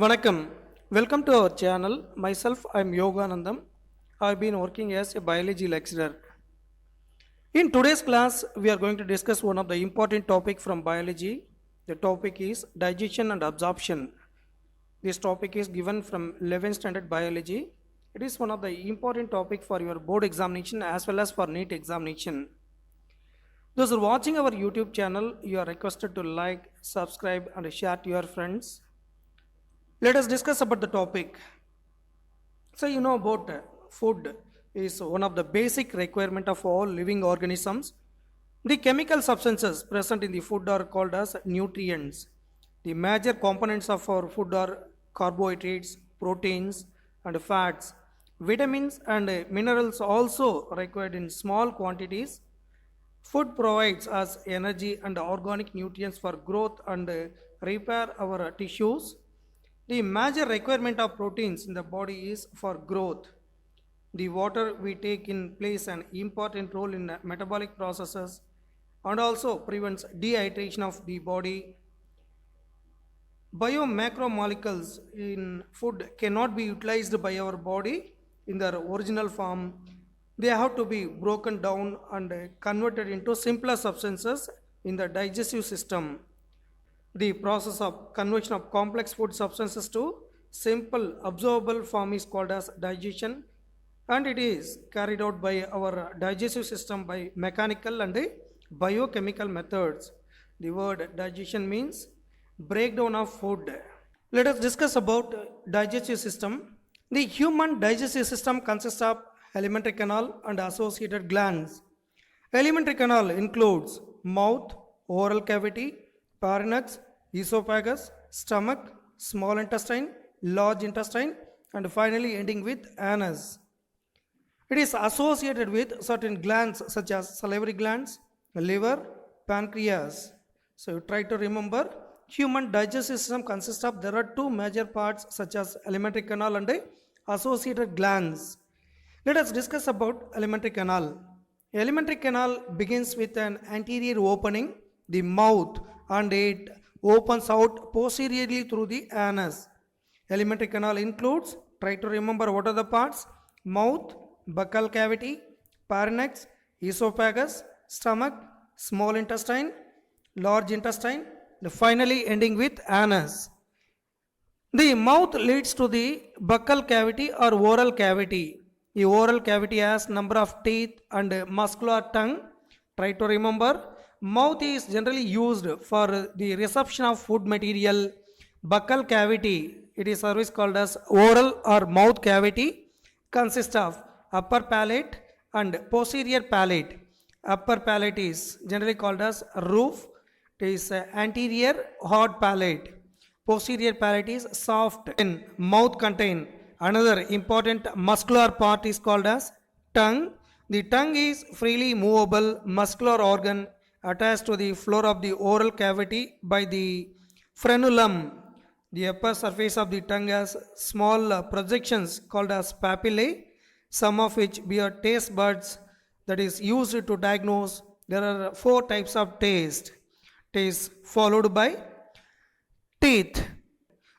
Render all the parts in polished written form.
Vanakkam. Welcome to our channel. Myself, I am Yoganandam. I have been working as a biology lecturer. In today's class, we are going to discuss one of the important topic from biology. The topic is digestion and absorption. This topic is given from 11th standard biology. It is one of the important topic for your board examination as well as for NEET examination. Those who are watching our YouTube channel, you are requested to like, subscribe and share to your friends. Let us discuss about the topic. So you know about food is one of the basic requirement of all living organisms. The chemical substances present in the food are called as nutrients. The major components of our food are carbohydrates, proteins and fats. Vitamins and minerals also required in small quantities. Food provides us energy and organic nutrients for growth and repair our tissues. The major requirement of proteins in the body is for growth. The water we take in plays an important role in metabolic processes and also prevents dehydration of the body. Biomacromolecules in food cannot be utilized by our body in their original form. They have to be broken down and converted into simpler substances in the digestive system. The process of conversion of complex food substances to simple absorbable form is called as digestion, and it is carried out by our digestive system by mechanical and biochemical methods. The word digestion means breakdown of food. Let us discuss about digestive system. The human digestive system consists of alimentary canal and associated glands. Alimentary canal includes mouth, oral cavity, pharynx, esophagus, stomach, small intestine, large intestine, and finally ending with anus. It is associated with certain glands such as salivary glands, liver, pancreas. So you try to remember human digestive system consists of there are two major parts such as alimentary canal and associated glands. Let us discuss about alimentary canal. Alimentary canal begins with an anterior opening, the mouth, and it opens out posteriorly through the anus. Alimentary canal includes, try to remember what are the parts: mouth, buccal cavity, pharynx, esophagus, stomach, small intestine, large intestine, and finally ending with anus. The mouth leads to the buccal cavity or oral cavity. The oral cavity has number of teeth and muscular tongue. Try to remember, mouth is generally used for the reception of food material. Buccal cavity, it is service called as oral or mouth cavity, consists of upper palate and posterior palate. Upper palate is generally called as roof. It is anterior hard palate. Posterior palate is soft. In mouth contain another important muscular part is called as tongue. The tongue is freely movable muscular organ attached to the floor of the oral cavity by the frenulum. The upper surface of the tongue has small projections called as papillae, some of which bear taste buds that is used to diagnose. There are four types of taste. Taste followed by teeth.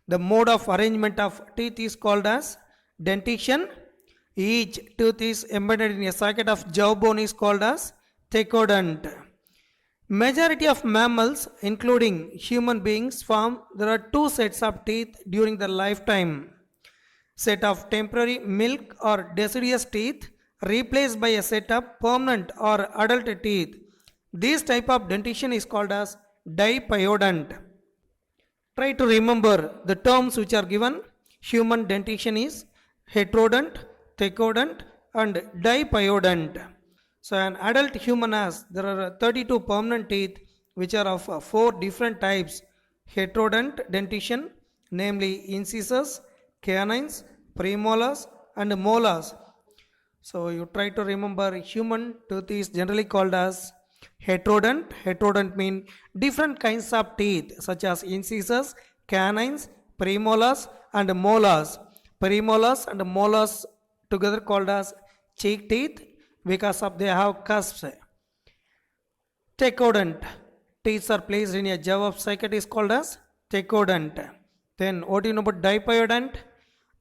The mode of arrangement of teeth is called as dentition. Each tooth is embedded in a socket of jawbone is called as thecodont. Majority of mammals, including human beings, there are two sets of teeth during their lifetime. Set of temporary milk or deciduous teeth replaced by a set of permanent or adult teeth. This type of dentition is called as dipyodont. Try to remember the terms which are given. Human dentition is heterodont, thecodont and dipyodont. So an adult human has, there are 32 permanent teeth which are of four different types. Heterodont dentition, namely incisors, canines, premolars and molars. So you try to remember human tooth is generally called as heterodont. Heterodont mean different kinds of teeth such as incisors, canines, premolars and molars. Premolars and molars together called as cheek teeth because of they have cusps. Thecodont teeth are placed in a jaw of socket is called as thecodont. Then what do you know about dipyodont?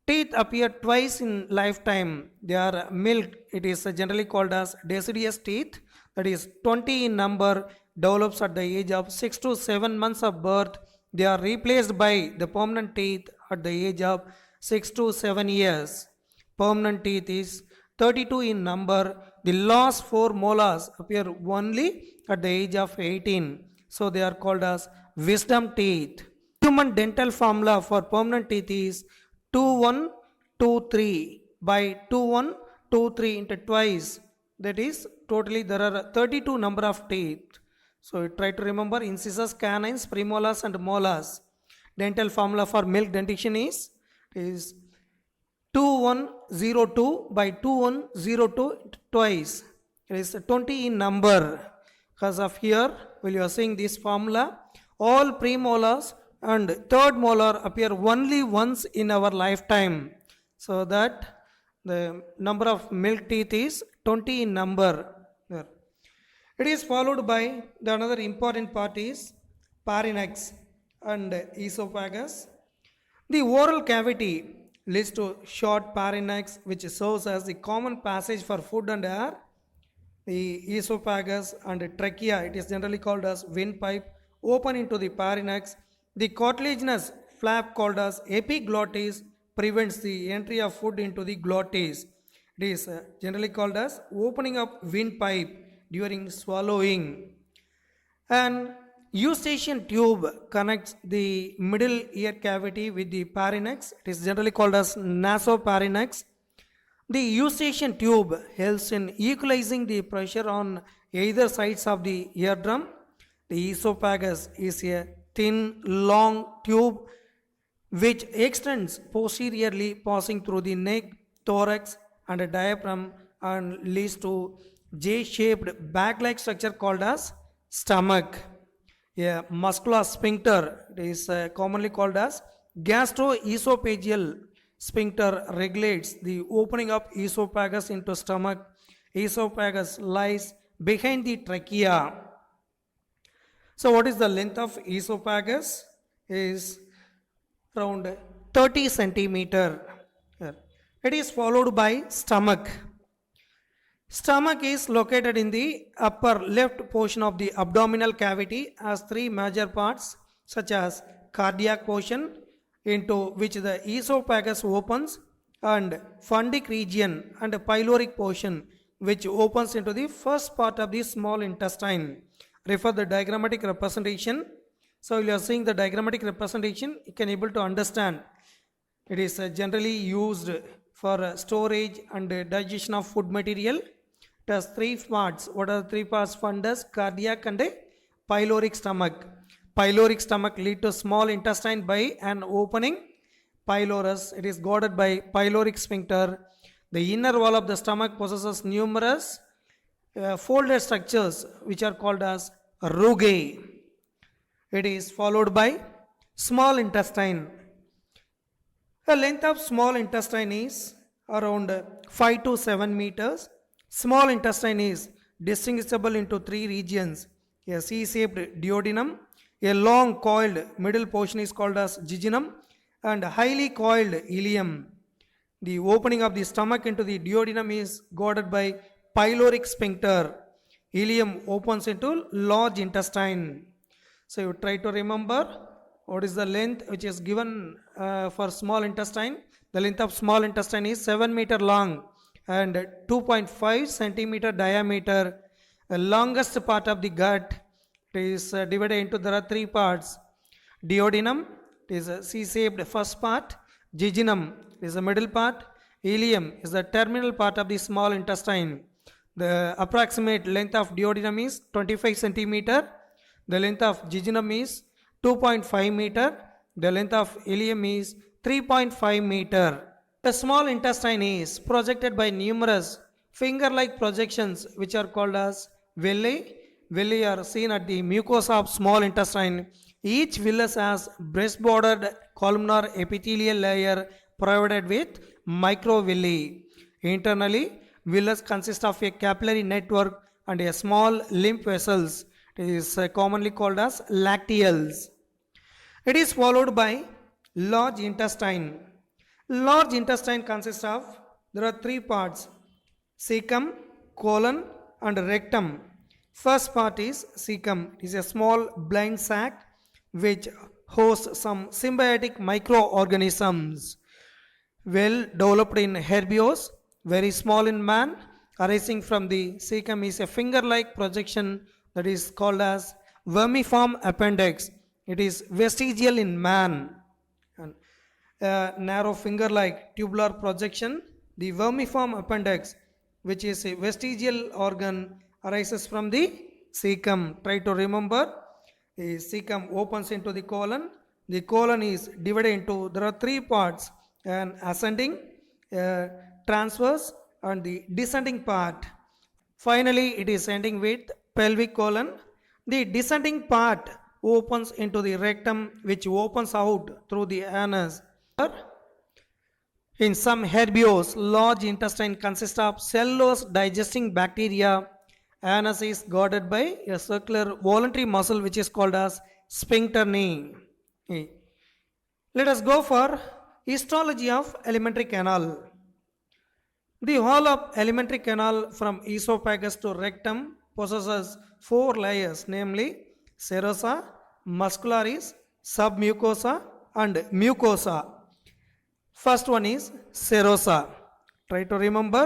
Teeth appear twice in lifetime. They are milked. It is generally called as deciduous teeth. That is 20 in number. Develops at the age of 6 to 7 months of birth. They are replaced by the permanent teeth at the age of 6 to 7 years. Permanent teeth is 32 in number. The last 4 molars appear only at the age of 18. So they are called as wisdom teeth. Human dental formula for permanent teeth is 2123 by 2123 into twice. That is totally there are 32 number of teeth. So you try to remember incisors, canines, premolars and molars. Dental formula for milk dentition is 2102 by 2102 twice. It is 20 in number. Because of here, when you are seeing this formula, all premolars and third molar appear only once in our lifetime. So that the number of milk teeth is 20 in number. There. It is followed by the another important part is pharynx and esophagus. The oral cavity leads to short pharynx, which serves as the common passage for food and air. The esophagus and trachea, it is generally called as windpipe, open into the pharynx. The cartilaginous flap called as epiglottis prevents the entry of food into the glottis. It is generally called as opening of windpipe during swallowing. And eustachian tube connects the middle ear cavity with the pharynx. It is generally called as nasopharynx. The eustachian tube helps in equalizing the pressure on either sides of the eardrum. The esophagus is a thin, long tube which extends posteriorly, passing through the neck, thorax, and a diaphragm and leads to J-shaped bag-like structure called as stomach. A muscular sphincter is commonly called as gastroesophageal sphincter regulates the opening of esophagus into stomach. Esophagus lies behind the trachea. So what is the length of esophagus? Is around 30 centimeter. It is followed by stomach. Stomach is located in the upper left portion of the abdominal cavity, has 3 major parts such as cardiac portion into which the esophagus opens, and fundic region and pyloric portion which opens into the first part of the small intestine. Refer the diagrammatic representation. So you are seeing the diagrammatic representation, you can able to understand. It is generally used for storage and digestion of food material. It has 3 parts. What are the 3 parts? Fundus, cardiac and pyloric stomach. Pyloric stomach lead to small intestine by an opening. Pylorus, it is guarded by pyloric sphincter. The inner wall of the stomach possesses numerous folded structures which are called as rugae. It is followed by small intestine. The length of small intestine is around 5 to 7 meters. Small intestine is distinguishable into 3 regions. A C-shaped duodenum, a long coiled middle portion is called as jejunum, and highly coiled ileum. The opening of the stomach into the duodenum is guarded by pyloric sphincter. Ileum opens into large intestine. So you try to remember what is the length which is given for small intestine. The length of small intestine is 7 meter long and 2.5 centimeter diameter. The longest part of the gut is divided into, there are 3 parts. Duodenum is a C-shaped first part. Jejunum is the middle part. Ileum is the terminal part of the small intestine. The approximate length of duodenum is 25 centimeter. The length of jejunum is 2.5 meter. The length of ileum is 3.5 meter. The small intestine is projected by numerous finger-like projections which are called as villi. Villi are seen at the mucosa of small intestine. Each villus has breast-bordered columnar epithelial layer provided with microvilli. Internally, villus consist of a capillary network and a small lymph vessels. It is commonly called as lacteals. It is followed by Large intestine. Large intestine consists of, there are three parts: cecum, colon, and rectum. First part is cecum. It is a small blind sac which hosts some symbiotic microorganisms well developed in herbivorous, very small in man. Arising from the cecum is a finger-like projection that is called as vermiform appendix. It is vestigial in man. And a narrow finger-like tubular projection, the vermiform appendix, which is a vestigial organ, arises from the cecum. Try to remember, the cecum opens into the colon. The colon is divided into, there are three parts: an ascending, transverse, and the descending part. Finally, it is ending with pelvic colon. The descending part opens into the rectum, which opens out through the anus. In some herbivores, large intestine consists of cellulose digesting bacteria. Anus is guarded by a circular voluntary muscle which is called as sphincter. Let us go for histology of alimentary canal. The whole of alimentary canal from esophagus to rectum possesses four layers, namely serosa, muscularis, submucosa, and mucosa. First one is serosa. Try to remember,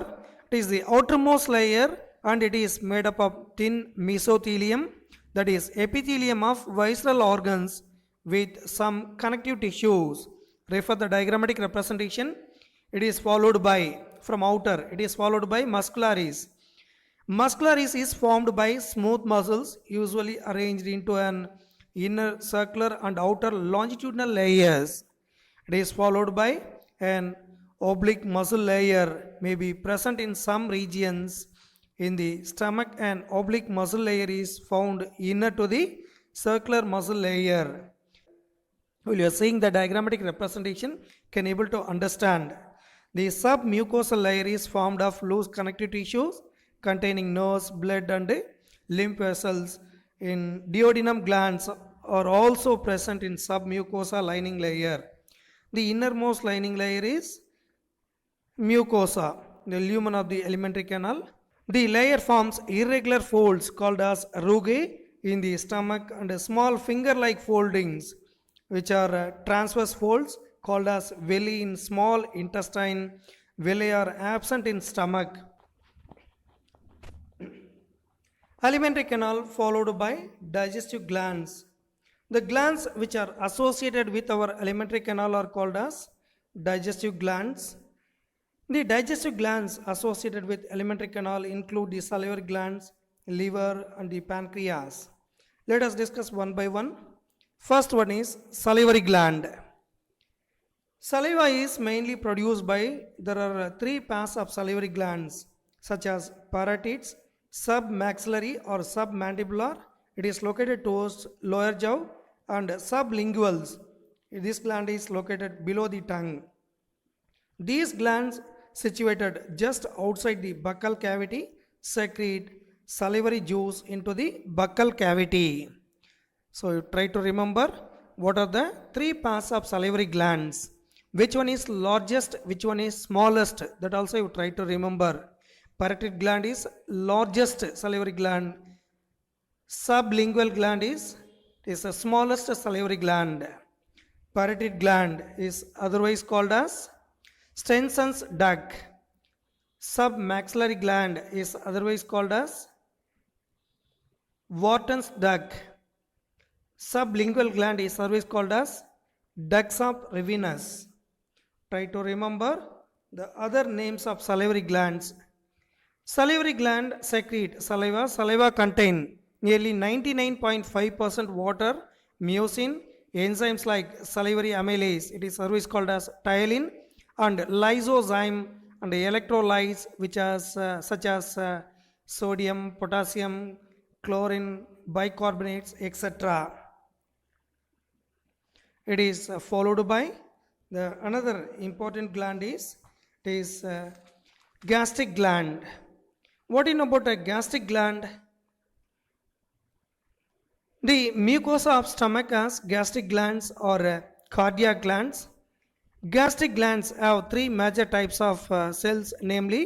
it is the outermost layer and it is made up of thin mesothelium, that is epithelium of visceral organs with some connective tissues. Refer the diagrammatic representation. It is followed by, from outer, it is followed by muscularis. Muscularis is formed by smooth muscles usually arranged into an inner circular and outer longitudinal layers. It is followed by an oblique muscle layer, may be present in some regions. In the stomach, an oblique muscle layer is found inner to the circular muscle layer. While you are seeing the diagrammatic representation, can able to understand. The submucosal layer is formed of loose connective tissues containing nerves, blood, and lymph vessels. In duodenum glands are also present in submucosa lining layer. The innermost lining layer is mucosa, the lumen of the alimentary canal. The layer forms irregular folds called as rugae in the stomach and small finger-like foldings which are transverse folds called as villi in small intestine. Villi are absent in stomach. Alimentary canal followed by digestive glands. The glands which are associated with our alimentary canal are called as digestive glands. The digestive glands associated with alimentary canal include the salivary glands, liver, and the pancreas. Let us discuss one by one. First one is salivary gland. Saliva is mainly produced by, there are three pairs of salivary glands such as parotids, submaxillary or submandibular. It is located towards lower jaw, and sublinguals. This gland is located below the tongue. These glands situated just outside the buccal cavity secrete salivary juice into the buccal cavity. So you try to remember what are the three pairs of salivary glands. Which one is largest, which one is smallest, that also you try to remember. Parotid gland is largest salivary gland. Sublingual gland is the smallest salivary gland. Parotid gland is otherwise called as Stenson's duct. Submaxillary gland is otherwise called as Wharton's duct. Sublingual gland is otherwise called as ducts of Rivinus. Try to remember the other names of salivary glands. Salivary gland secrete saliva. Saliva contain nearly 99.5% water, mucin, enzymes like salivary amylase, it is otherwise called as ptyalin, and lysozyme, and electrolytes which are such as sodium, potassium, chlorine, bicarbonates, etc. It is followed by the another important gland is gastric gland. What do you know about a gastric gland? The mucosa of stomach has gastric glands or cardiac glands. Gastric glands have three major types of cells, namely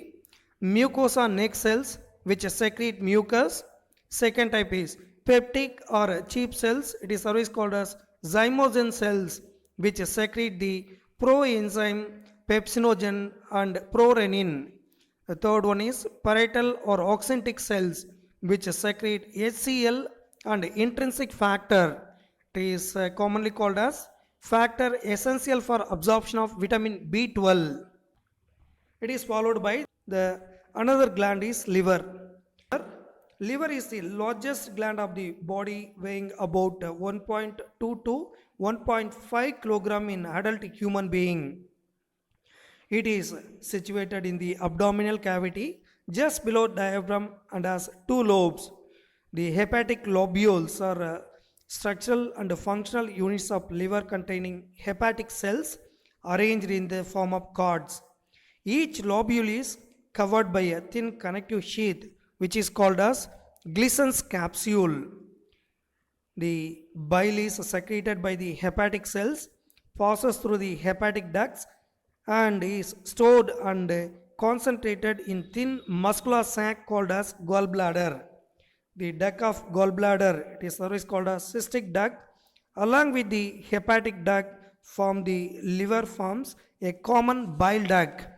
mucosa neck cells, which secrete mucus. Second type is peptic or cheap cells. It is always called as zymogen cells, which secrete the proenzyme pepsinogen and prorenin. The third one is parietal or oxyntic cells, which secrete HCl and intrinsic factor. It is commonly called as factor essential for absorption of vitamin B12. It is followed by the another gland is liver. Liver is the largest gland of the body, weighing about 1.2 to 1.5 kilogram in adult human being. It is situated in the abdominal cavity just below diaphragm and has two lobes. The hepatic lobules are structural and functional units of liver containing hepatic cells arranged in the form of cords. Each lobule is covered by a thin connective sheath which is called as Glissen's capsule. The bile is secreted by the hepatic cells, passes through the hepatic ducts and is stored and concentrated in thin muscular sac called as gallbladder. The duct of gallbladder, it is always called a cystic duct, along with the hepatic duct form the liver forms a common bile duct,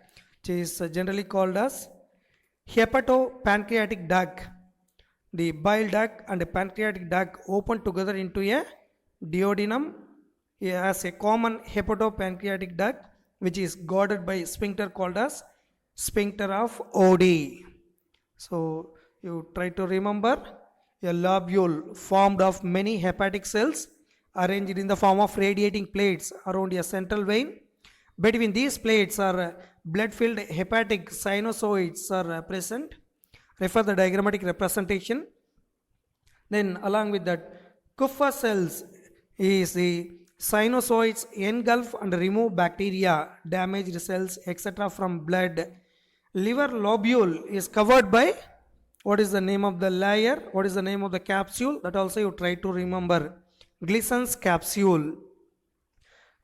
which is generally called as hepatopancreatic duct. The bile duct and the pancreatic duct open together into a duodenum as a common hepatopancreatic duct, which is guarded by sphincter called as sphincter of Oddi. So you try to remember a lobule formed of many hepatic cells arranged in the form of radiating plates around a central vein. Between these plates are blood-filled hepatic sinusoids are present. Refer the diagrammatic representation. Then along with that, Kupffer cells is the sinusoids engulf and remove bacteria, damaged cells, etc. from blood. Liver lobule is covered by what is the name of the layer, what is the name of the capsule, that also you try to remember. Glissen's capsule.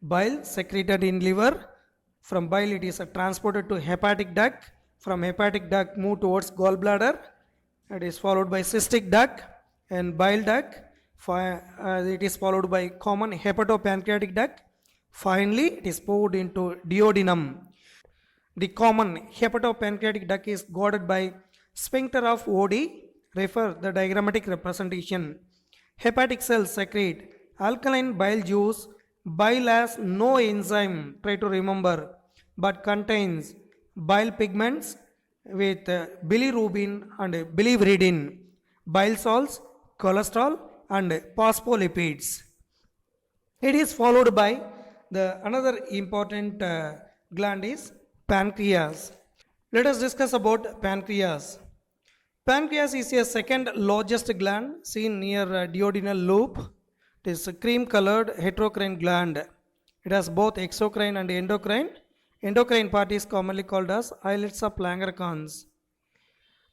Bile secreted in liver. From bile it is transported to hepatic duct. From hepatic duct move towards gallbladder. It is followed by cystic duct and bile duct. It is followed by common hepatopancreatic duct. Finally, it is poured into duodenum. The common hepatopancreatic duct is guarded by sphincter of Oddi. Refer the diagrammatic representation. Hepatic cells secrete alkaline bile juice. Bile has no enzyme, try to remember, but contains bile pigments with bilirubin and biliverdin, bile salts, cholesterol and phospholipids. It is followed by the another important gland is pancreas. Let us discuss about pancreas. Pancreas is a second largest gland seen near duodenal loop. It is a cream colored heterocrine gland. It has both exocrine and endocrine. Endocrine part is commonly called as islets of Langerhans.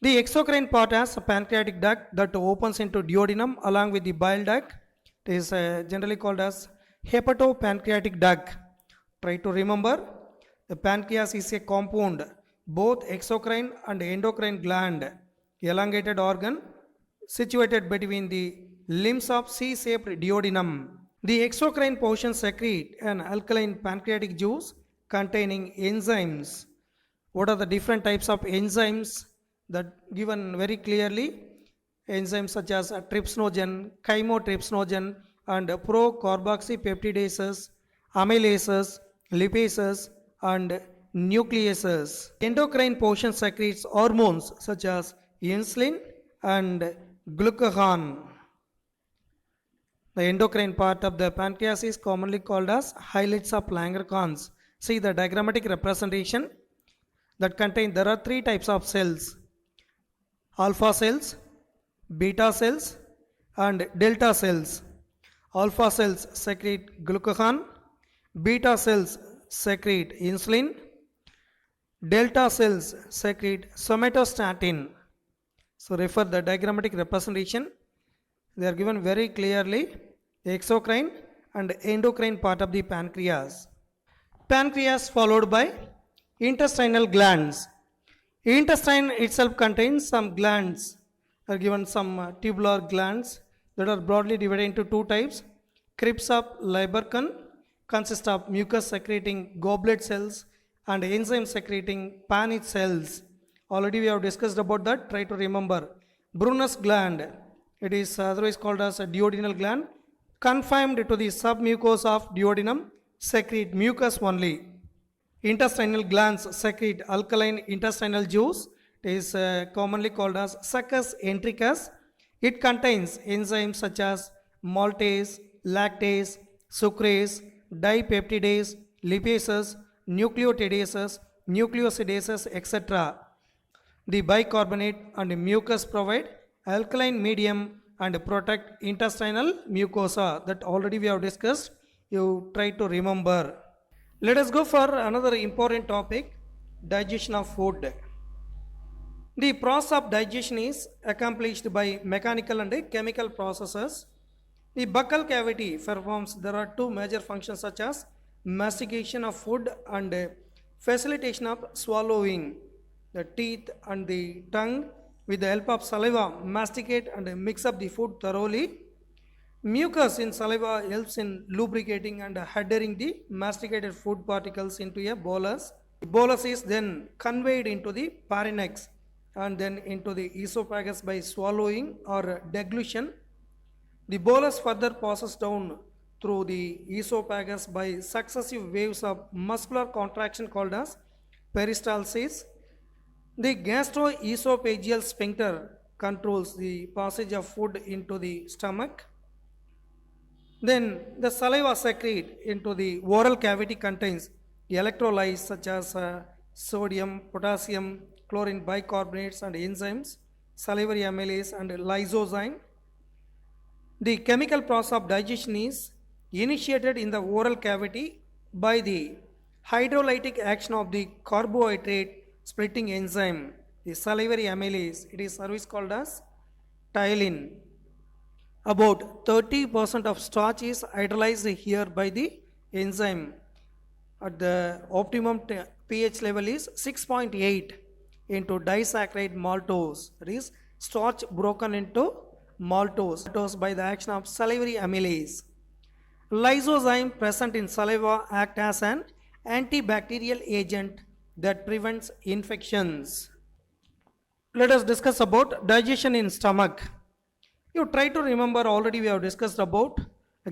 The exocrine part has a pancreatic duct that opens into duodenum along with the bile duct. It is generally called as hepatopancreatic duct. Try to remember, the pancreas is a compound, both exocrine and endocrine gland, elongated organ situated between the limbs of C-shaped duodenum. The exocrine portion secrete an alkaline pancreatic juice containing enzymes. What are the different types of enzymes that given very clearly? Enzymes such as trypsinogen, chymotrypsinogen and procarboxypeptidases, amylases, lipases and nucleases. Endocrine portion secretes hormones such as insulin and glucagon. The endocrine part of the pancreas is commonly called as islets of Langerhans. See the diagrammatic representation that contain there are three types of cells: alpha cells, beta cells and delta cells. Alpha cells secrete glucagon, beta cells secrete insulin, delta cells secrete somatostatin. So refer the diagrammatic representation. They are given very clearly. Exocrine and endocrine part of the pancreas. Pancreas followed by intestinal glands. Intestine itself contains some glands. Are given some tubular glands that are broadly divided into two types. Crypts of Lieberkühn consist of mucus secreting goblet cells and enzyme secreting Paneth cells. Already we have discussed about that. Try to remember. Brunner's gland. It is otherwise called as a duodenal gland. Confined to the submucosa of duodenum, secrete mucus only. Intestinal glands secrete alkaline intestinal juice. It is commonly called as succus entericus. It contains enzymes such as maltase, lactase, sucrase, dipeptidase, lipases, nucleotidases, nucleosidases, etc. The bicarbonate and mucus provide alkaline medium and protect intestinal mucosa. That already we have discussed. You try to remember. Let us go for another important topic, digestion of food. The process of digestion is accomplished by mechanical and chemical processes. The buccal cavity performs, there are two major functions such as mastication of food and facilitation of swallowing. The teeth and the tongue with the help of saliva masticate and mix up the food thoroughly. Mucus in saliva helps in lubricating and adhering the masticated food particles into a bolus. The bolus is then conveyed into the pharynx and then into the esophagus by swallowing or deglution. The bolus further passes down through the esophagus by successive waves of muscular contraction called as peristalsis. The gastroesophageal sphincter controls the passage of food into the stomach. Then the saliva secrete into the oral cavity contains electrolytes such as sodium, potassium, chlorine bicarbonates and enzymes, salivary amylase and lysozyme. The chemical process of digestion is initiated in the oral cavity by the hydrolytic action of the carbohydrate splitting enzyme, the salivary amylase. It is otherwise called as ptyalin. About 30% of starch is hydrolyzed here by the enzyme. At the optimum pH level is 6.8 into disaccharide maltose. That is starch broken into maltose by the action of salivary amylase. Lysozyme present in saliva act as an antibacterial agent that prevents infections. Let us discuss about digestion in stomach. You try to remember, already we have discussed about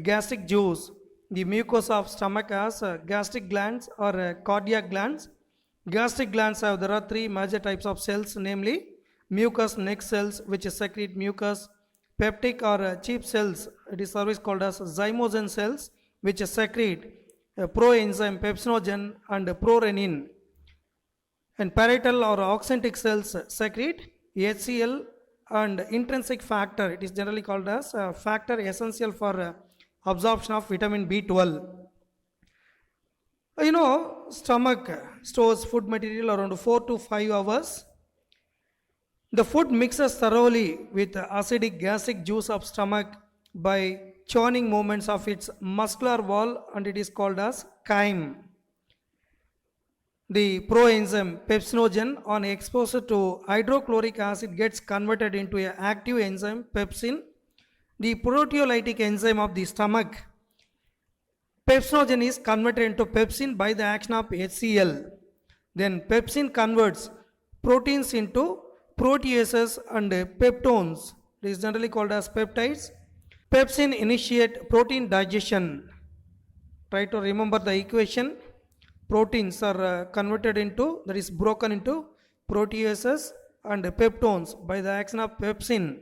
gastric juice. The mucosa of stomach has gastric glands or cardiac glands. Gastric glands have, there are three major types of cells, namely mucous neck cells which secrete mucus, peptic or cheap cells, it is always called as zymogen cells which secrete proenzyme pepsinogen and prorenin, and parietal or oxyntic cells secrete HCl and intrinsic factor. It is generally called as a factor essential for absorption of vitamin B12. You know, stomach stores food material around 4 to 5 hours. The food mixes thoroughly with acidic gastric juice of stomach by churning movements of its muscular wall, and it is called as chyme. The proenzyme pepsinogen on exposure to hydrochloric acid gets converted into an active enzyme pepsin. The proteolytic enzyme of the stomach, pepsinogen is converted into pepsin by the action of HCl. Then pepsin converts proteins into proteases and peptones. It is generally called as peptides. Pepsin initiate protein digestion. Try to remember the equation. Proteins are converted into, that is broken into proteases and peptones by the action of pepsin.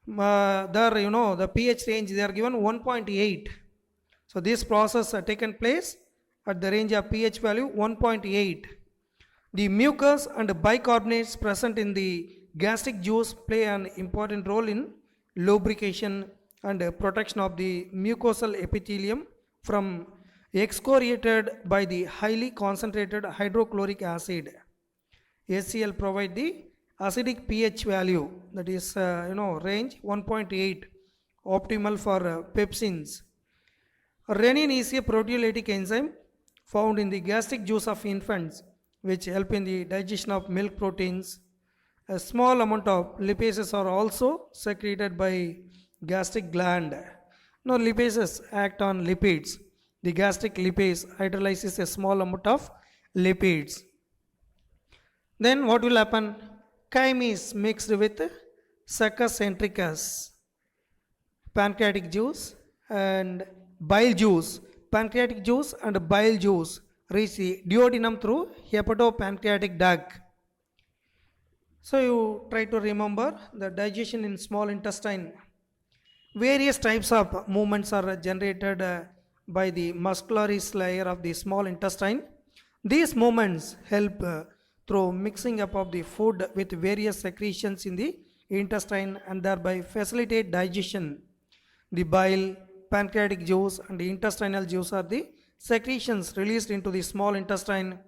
There, you know, the pH range, they are given 1.8. So this process taken place at the range of pH value 1.8. The mucus and bicarbonates present in the gastric juice play an important role in lubrication and protection of the mucosal epithelium from excoriated by the highly concentrated hydrochloric acid. HCl provide the acidic pH value, that is range 1.8 optimal for pepsins. Renin is a proteolytic enzyme found in the gastric juice of infants, which help in the digestion of milk proteins. A small amount of lipases are also secreted by gastric gland. Now, lipases act on lipids. The gastric lipase hydrolyzes a small amount of lipids. Then what will happen? Chyme is mixed with Succus centricus, pancreatic juice and bile juice. Pancreatic juice and bile juice reach the duodenum through hepatopancreatic duct. So you try to remember the digestion in small intestine. Various types of movements are generated by the muscularis layer of the small intestine. These movements help through mixing up of the food with various secretions in the intestine and thereby facilitate digestion. The bile, pancreatic juice and the intestinal juice are the secretions released into the small intestine.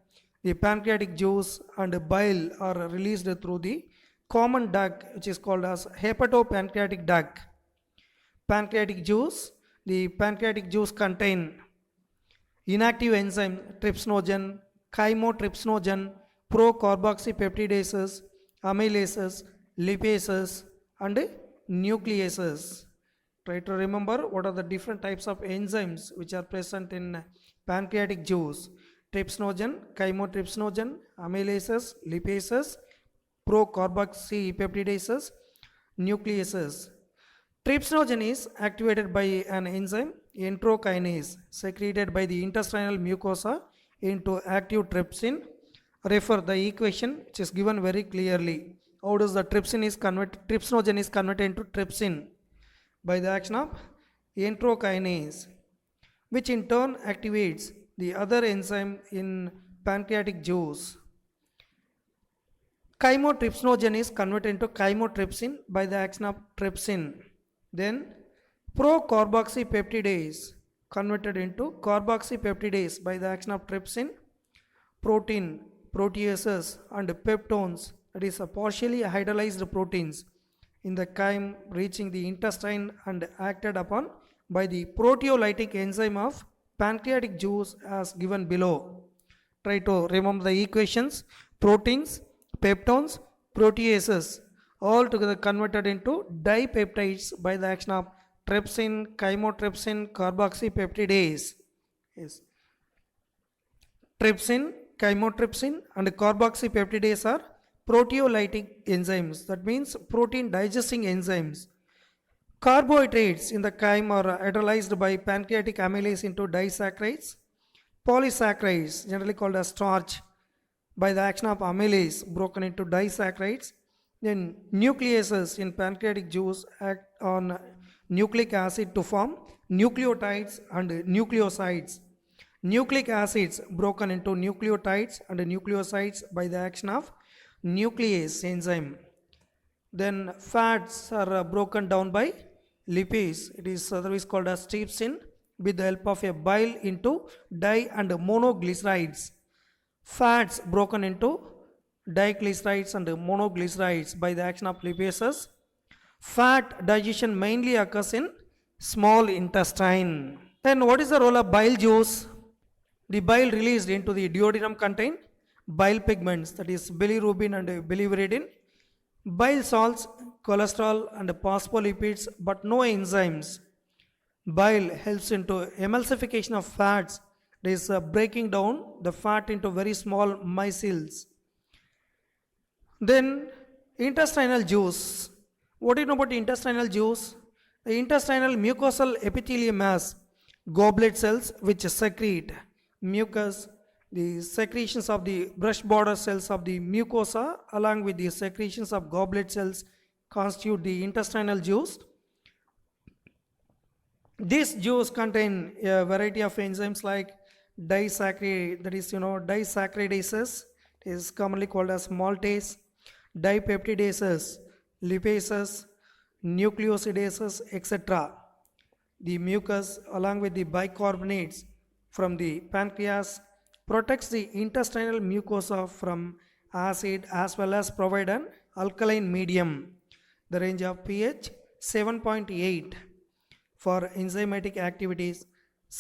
The pancreatic juice and bile are released through the common duct, which is called as hepatopancreatic duct. Pancreatic juice, the pancreatic juice contain inactive enzyme trypsinogen, chymotrypsinogen, procarboxypeptidases, amylases, lipases and nucleases. Try to remember what are the different types of enzymes which are present in pancreatic juice. Trypsinogen, chymotrypsinogen, amylases, lipases, procarboxypeptidases, nucleases. Trypsinogen is activated by an enzyme enterokinase secreted by the intestinal mucosa into active trypsin. Refer the equation which is given very clearly. How does the trypsinogen is converted into trypsin? By the action of enterokinase, which in turn activates the other enzyme in pancreatic juice. Chymotrypsinogen is converted into chymotrypsin by the action of trypsin. Then procarboxypeptidase converted into carboxypeptidase by the action of trypsin. Protein, proteases and peptones, that is partially hydrolyzed proteins in the chyme reaching the intestine and acted upon by the proteolytic enzyme of pancreatic juice as given below. Try to remember the equations. Proteins, peptones, proteases all together converted into dipeptides by the action of trypsin, chymotrypsin, carboxypeptidase. Yes. Trypsin, chymotrypsin and carboxypeptidase are proteolytic enzymes, that means protein digesting enzymes. Carbohydrates in the chyme are hydrolyzed by pancreatic amylase into disaccharides. Polysaccharides, generally called as starch, by the action of amylase broken into disaccharides. Then nucleases in pancreatic juice act on nucleic acid to form nucleotides and nucleosides. Nucleic acids broken into nucleotides and nucleosides by the action of nuclease enzyme. Then fats are broken down by lipase. It is otherwise called as trypsin with the help of a bile into di and monoglycerides. Fats broken into diglycerides and monoglycerides by the action of lipases. Fat digestion mainly occurs in small intestine. Then what is the role of bile juice? The bile released into the duodenum contain bile pigments, that is bilirubin and biliverdin, bile salts, cholesterol and phospholipids, but no enzymes. Bile helps into emulsification of fats, that is breaking down the fat into very small micelles. Then intestinal juice. What do you know about intestinal juice? The intestinal mucosal epithelium has goblet cells which secrete mucus. The secretions of the brush border cells of the mucosa along with the secretions of goblet cells constitute the intestinal juice. This juice contain a variety of enzymes like disaccharidases, is commonly called as maltase, dipeptidases, lipases, nucleosidases, etc. The mucus along with the bicarbonates from the pancreas protects the intestinal mucosa from acid as well as provide an alkaline medium. The range of pH 7.8. for enzymatic activities.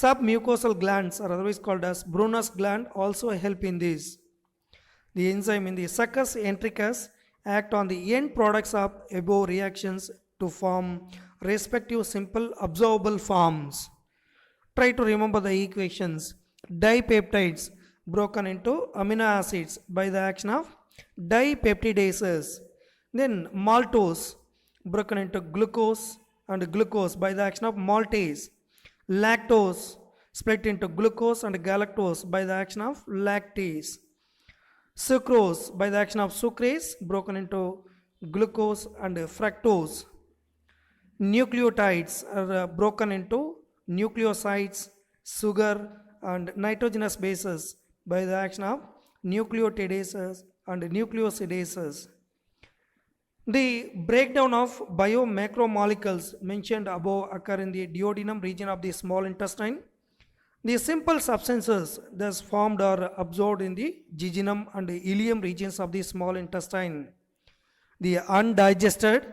Submucosal glands are otherwise called as Brunner's gland also help in this. The enzyme in the succus entericus act on the end products of above reactions to form respective simple absorbable forms. Try to remember the equations. Dipeptides broken into amino acids by the action of dipeptidases. Then maltose broken into glucose and glucose by the action of maltase. Lactose split into glucose and galactose by the action of lactase. Sucrose by the action of sucrase broken into glucose and fructose. Nucleotides are broken into nucleosides, sugar and nitrogenous bases by the action of nucleotidases and nucleosidases. The breakdown of biomacromolecules mentioned above occur in the duodenum region of the small intestine. The simple substances thus formed are absorbed in the jejunum and the ileum regions of the small intestine. The undigested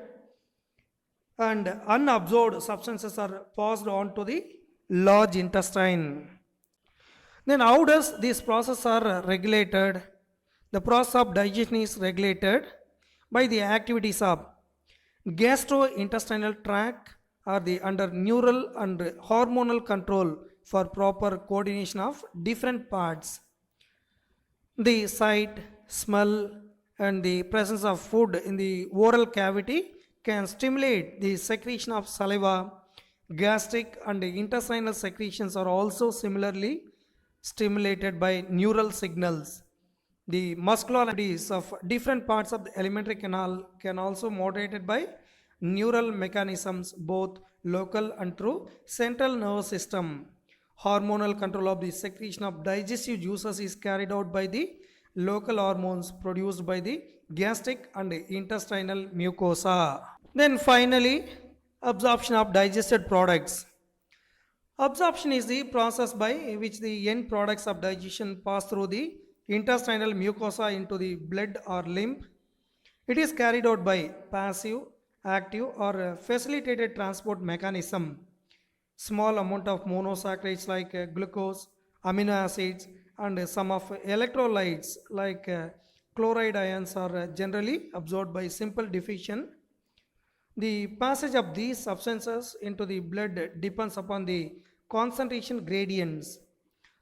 and unabsorbed substances are passed on to the large intestine. Then how does this process are regulated? The process of digestion is regulated by the activities of gastrointestinal tract or the under neural and hormonal control for proper coordination of different parts. The sight, smell and the presence of food in the oral cavity can stimulate the secretion of saliva. Gastric and intestinal secretions are also similarly stimulated by neural signals. The muscular activities of different parts of the alimentary canal can also moderated by neural mechanisms, both local and through central nervous system. Hormonal control of the secretion of digestive juices is carried out by the local hormones produced by the gastric and intestinal mucosa. Then finally, absorption of digested products. Absorption is the process by which the end products of digestion pass through the intestinal mucosa into the blood or lymph. It is carried out by passive, active or facilitated transport mechanism. Small amount of monosaccharides like glucose, amino acids and some of electrolytes like chloride ions are generally absorbed by simple diffusion. The passage of these substances into the blood depends upon the concentration gradients.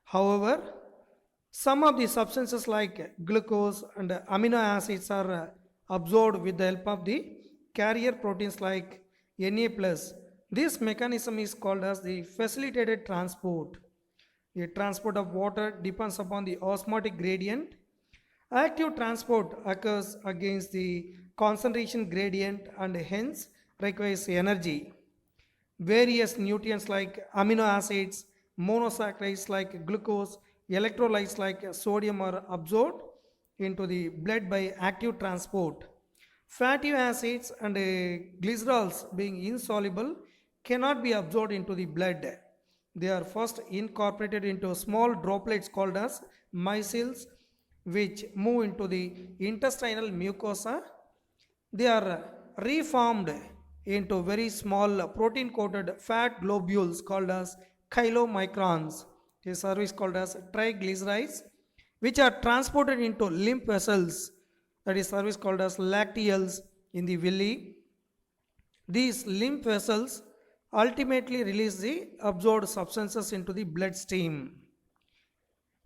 However, some of the substances like glucose and amino acids are absorbed with the help of the carrier proteins like Na+. This mechanism is called as the facilitated transport. The transport of water depends upon the osmotic gradient. Active transport occurs against the concentration gradient and hence requires energy. Various nutrients like amino acids, monosaccharides like glucose, electrolytes like sodium are absorbed into the blood by active transport. Fatty acids and glycerols being insoluble cannot be absorbed into the blood. They are first incorporated into small droplets called as micelles which move into the intestinal mucosa. They are reformed into very small protein coated fat globules called as chylomicrons. A service called as triglycerides which are transported into lymph vessels, that is service called as lacteals in the villi. These lymph vessels ultimately release the absorbed substances into the bloodstream.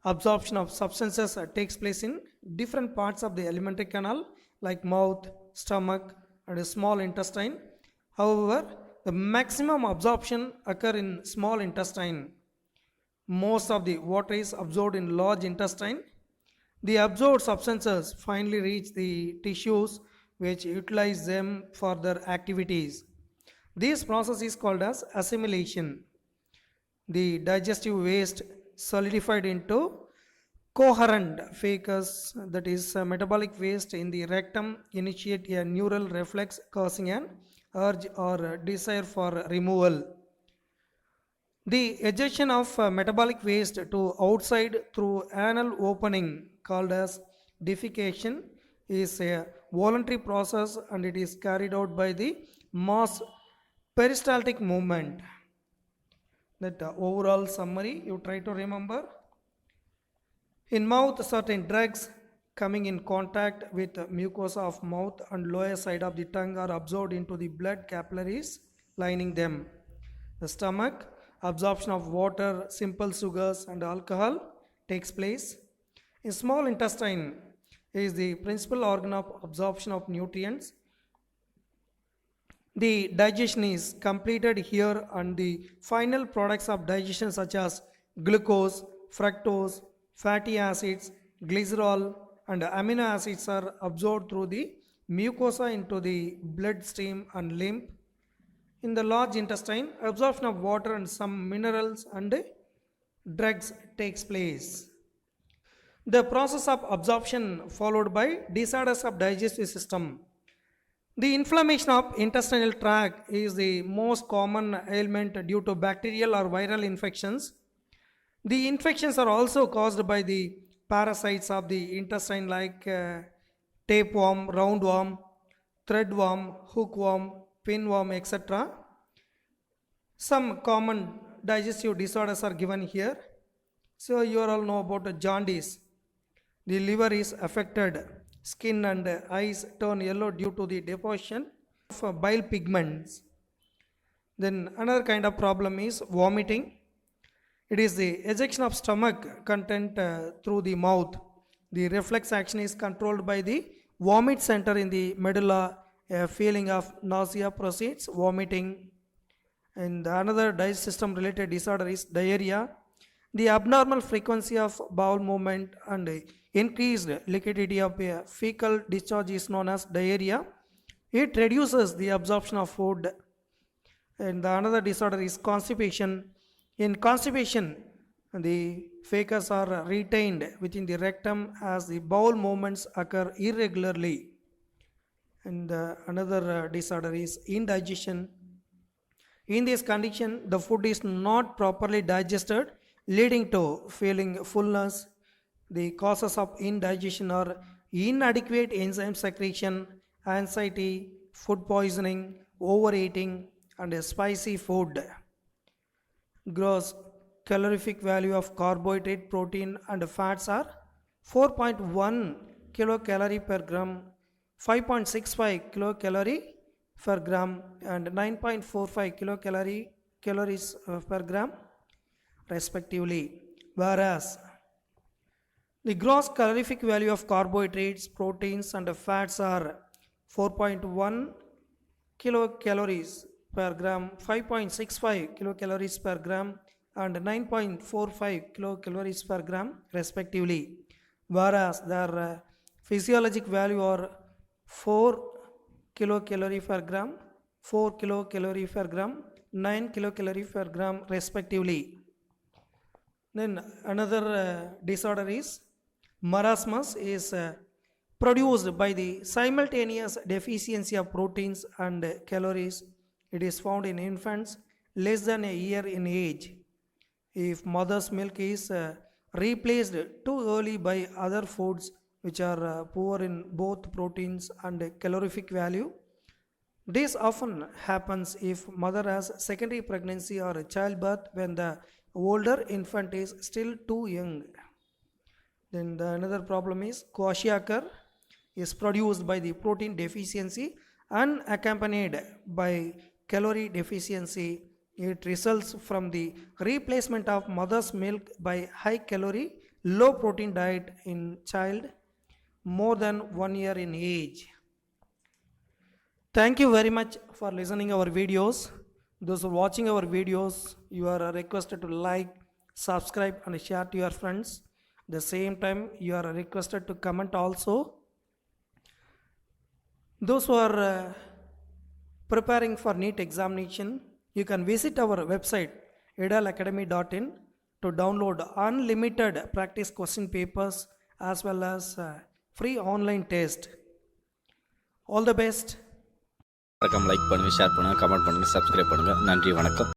Absorption of substances takes place in different parts of the alimentary canal like mouth, stomach and small intestine. However, the maximum absorption occur in small intestine. Most of the water is absorbed in large intestine. The absorbed substances finally reach the tissues which utilize them for their activities. This process is called as assimilation. The digestive waste solidified into coherent facus, that is metabolic waste in the rectum, initiate a neural reflex causing an urge or desire for removal. The ejection of metabolic waste to outside through anal opening called as defecation is a voluntary process and it is carried out by the mass peristaltic movement. That overall summary you try to remember. In mouth, certain drugs coming in contact with the mucosa of mouth and lower side of the tongue are absorbed into the blood capillaries lining them. The stomach, absorption of water, simple sugars and alcohol takes place. In small intestine is the principal organ of absorption of nutrients. The digestion is completed here and the final products of digestion such as glucose, fructose, fatty acids, glycerol and amino acids are absorbed through the mucosa into the bloodstream and lymph. In the large intestine, absorption of water and some minerals and drugs takes place. The process of absorption followed by disorders of digestive system. The inflammation of intestinal tract is the most common ailment due to bacterial or viral infections. The infections are also caused by the parasites of the intestine like tapeworm, roundworm, threadworm, hookworm, pinworm, etc. Some common digestive disorders are given here. So you all know about jaundice. The liver is affected. Skin and eyes turn yellow due to the deposition of bile pigments. Then another kind of problem is vomiting. It is the ejection of stomach content through the mouth. The reflex action is controlled by the vomit center in the medulla. A feeling of nausea precedes vomiting. And another digestive system related disorder is diarrhea. The abnormal frequency of bowel movement and increased liquidity of fecal discharge is known as diarrhea. It reduces the absorption of food. And the another disorder is constipation. In constipation, the fecus are retained within the rectum as the bowel movements occur irregularly. And another disorder is indigestion. In this condition, the food is not properly digested, leading to feeling fullness. The causes of indigestion are inadequate enzyme secretion, anxiety, food poisoning, overeating, and spicy food. Gross calorific value of carbohydrate, protein, and fats are 4.1 kilocalorie per gram, 5.65 kilocalorie per gram, and 9.45 calories per gram, respectively. Whereas the gross calorific value of carbohydrates, proteins and fats are 4.1 kilocalories per gram, 5.65 kilocalories per gram and 9.45 kilocalories per gram respectively. Whereas their physiologic value are 4 kilocalorie per gram, 4 kilocalorie per gram, 9 kilocalorie per gram respectively. Then another disorder is marasmus is produced by the simultaneous deficiency of proteins and calories. It is found in infants less than a year in age. If mother's milk is replaced too early by other foods which are poor in both proteins and calorific value, this often happens if mother has secondary pregnancy or childbirth when the older infant is still too young. Then another problem is kwashiorkor is produced by the protein deficiency and accompanied by calorie deficiency. It results from the replacement of mother's milk by high calorie, low protein diet in child more than 1 year in age. Thank you very much for listening our videos. Those who are watching our videos, you are requested to like, subscribe and share to your friends. At the same time, you are requested to comment also. Those who are preparing for NEET examination, you can visit our website edalacademy.in to download unlimited practice question papers as well as free online test. All the best. Like பண்ணுங்கள், share பண்ணுங்கள், comment பண்ணுங்கள், subscribe பண்ணுங்கள். நன்றி, வணக்கம்.